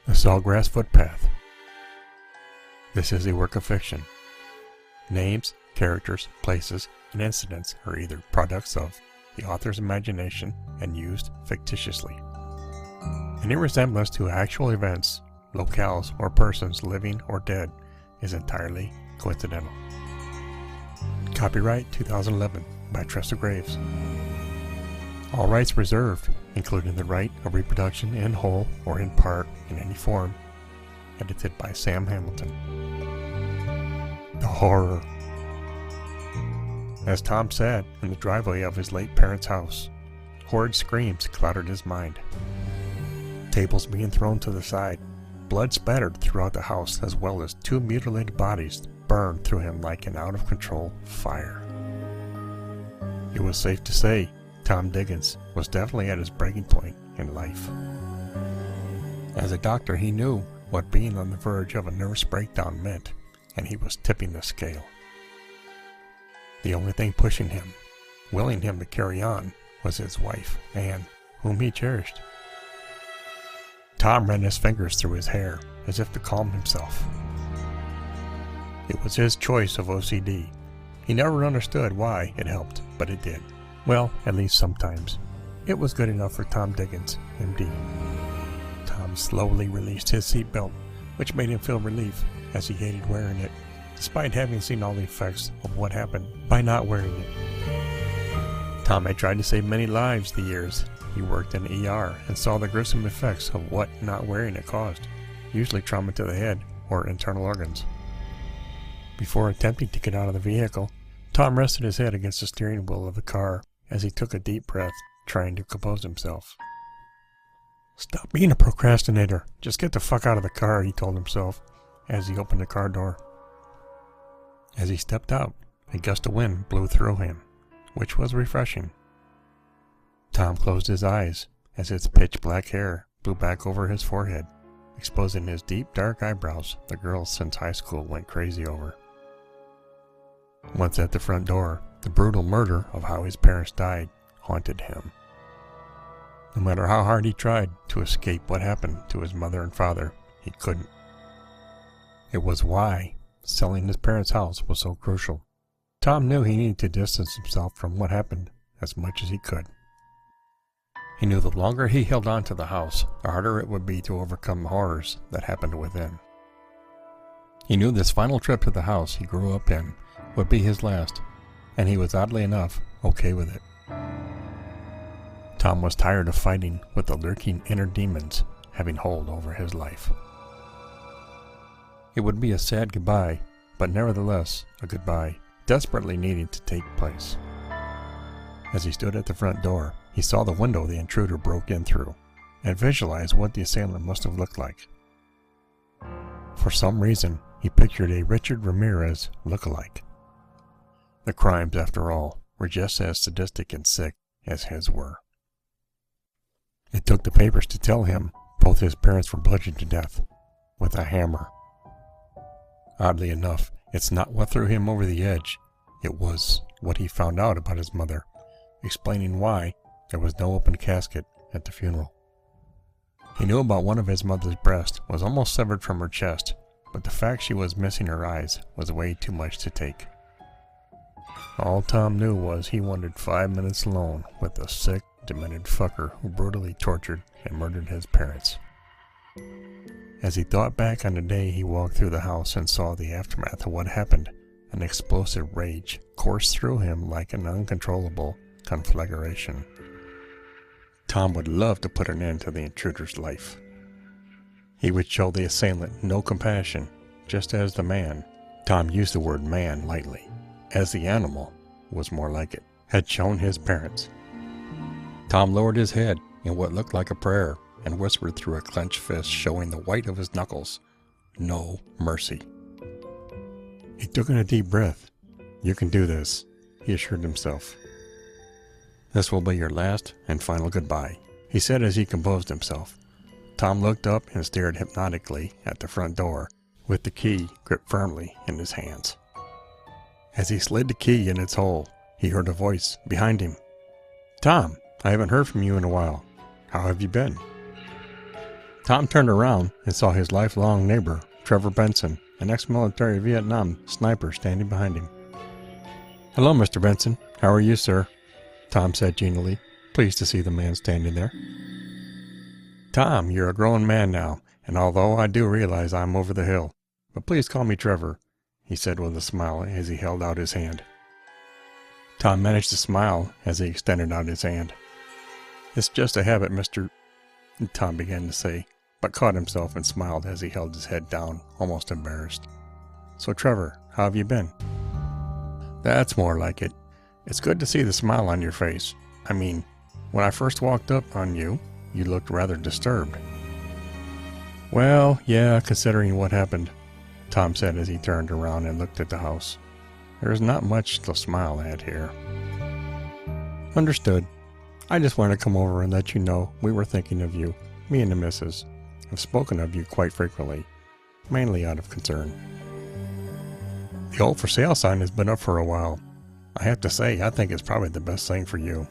The Sawgrass Footpath. This is a work of fiction. Names, characters, places, and incidents are either products of the author's imagination and used fictitiously. Any resemblance to actual events, locales, or persons living or dead is entirely coincidental. Copyright 2011 by Tressa Graves. All rights reserved, including the right of reproduction in whole or in part in any form. Edited by Sam Hamilton. The horror. As Tom sat in the driveway of his late parents' house, horrid screams clouded his mind. Tables being thrown to the side, blood spattered throughout the house, as well as two mutilated bodies burned through him like an out-of-control fire. It was safe to say Tom Diggins was definitely at his breaking point in life. As a doctor, he knew what being on the verge of a nervous breakdown meant, and he was tipping the scale. The only thing pushing him, willing him to carry on, was his wife, Anne, whom he cherished. Tom ran his fingers through his hair, as if to calm himself. It was his choice of OCD. He never understood why it helped, but it did. Well, at least sometimes. It was good enough for Tom Diggins, MD. Tom slowly released his seatbelt, which made him feel relief, as he hated wearing it, despite having seen all the effects of what happened by not wearing it. Tom had tried to save many lives the years he worked in ER and saw the gruesome effects of what not wearing it caused, usually trauma to the head or internal organs. Before attempting to get out of the vehicle, Tom rested his head against the steering wheel of the car as he took a deep breath, trying to compose himself. "Stop being a procrastinator. Just get the fuck out of the car," he told himself as he opened the car door. As he stepped out, a gust of wind blew through him, which was refreshing. Tom closed his eyes as his pitch black hair blew back over his forehead, exposing his deep dark eyebrows the girls since high school went crazy over. Once at the front door, the brutal murder of how his parents died haunted him. No matter how hard he tried to escape what happened to his mother and father, he couldn't. It was why selling his parents' house was so crucial. Tom knew he needed to distance himself from what happened as much as he could. He knew the longer he held on to the house, the harder it would be to overcome the horrors that happened within. He knew this final trip to the house he grew up in would be his last, and he was oddly enough okay with it. Tom was tired of fighting with the lurking inner demons having hold over his life. It would be a sad goodbye, but nevertheless a goodbye desperately needed to take place. As he stood at the front door, he saw the window the intruder broke in through, and visualized what the assailant must have looked like. For some reason, he pictured a Richard Ramirez look-alike. The crimes, after all, were just as sadistic and sick as his were. It took the papers to tell him both his parents were bludgeoned to death with a hammer. Oddly enough, it's not what threw him over the edge. It was what he found out about his mother, explaining why there was no open casket at the funeral. He knew about one of his mother's breasts was almost severed from her chest, but the fact she was missing her eyes was way too much to take. All Tom knew was he wanted 5 minutes alone with the sick, demented fucker who brutally tortured and murdered his parents. As he thought back on the day he walked through the house and saw the aftermath of what happened, an explosive rage coursed through him like an uncontrollable conflagration. Tom would love to put an end to the intruder's life. He would show the assailant no compassion, just as the man, Tom used the word man lightly, as the animal was more like it, had shown his parents. Tom lowered his head in what looked like a prayer and whispered through a clenched fist showing the white of his knuckles, "No mercy." He took in a deep breath. "You can do this," he assured himself. "This will be your last and final goodbye," he said as he composed himself. Tom looked up and stared hypnotically at the front door, with the key gripped firmly in his hands. As he slid the key in its hole, he heard a voice behind him. "Tom, I haven't heard from you in a while. How have you been?" Tom turned around and saw his lifelong neighbor, Trevor Benson, an ex-military Vietnam sniper, standing behind him. "Hello, Mr. Benson. How are you, sir?" Tom said genially, pleased to see the man standing there. "Tom, you're a grown man now, and although I do realize I'm over the hill, but please call me Trevor," he said with a smile as he held out his hand. Tom managed to smile as he extended out his hand. "It's just a habit, Mr. " Tom began to say, but caught himself and smiled as he held his head down, almost embarrassed. "So, Trevor, how have you been?" "That's more like it. It's good to see the smile on your face. I mean, when I first walked up on you, you looked rather disturbed." "Well, yeah, considering what happened," Tom said as he turned around and looked at the house. "There's not much to smile at here." "Understood. I just wanted to come over and let you know we were thinking of you. Me and the missus have spoken of you quite frequently, mainly out of concern. The old for sale sign has been up for a while. I have to say, I think it's probably the best thing for you.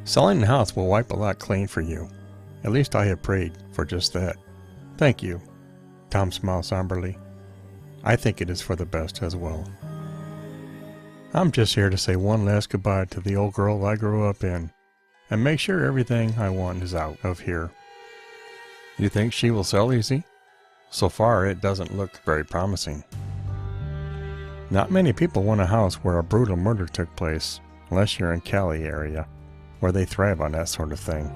Selling the house will wipe a lot clean for you. At least I have prayed for just that. Thank you." Tom smiled somberly. "I think it is for the best as well. I'm just here to say one last goodbye to the old girl I grew up in, and make sure everything I want is out of here." "You think she will sell easy? So far, it doesn't look very promising." "Not many people want a house where a brutal murder took place, unless you're in Cali area, where they thrive on that sort of thing.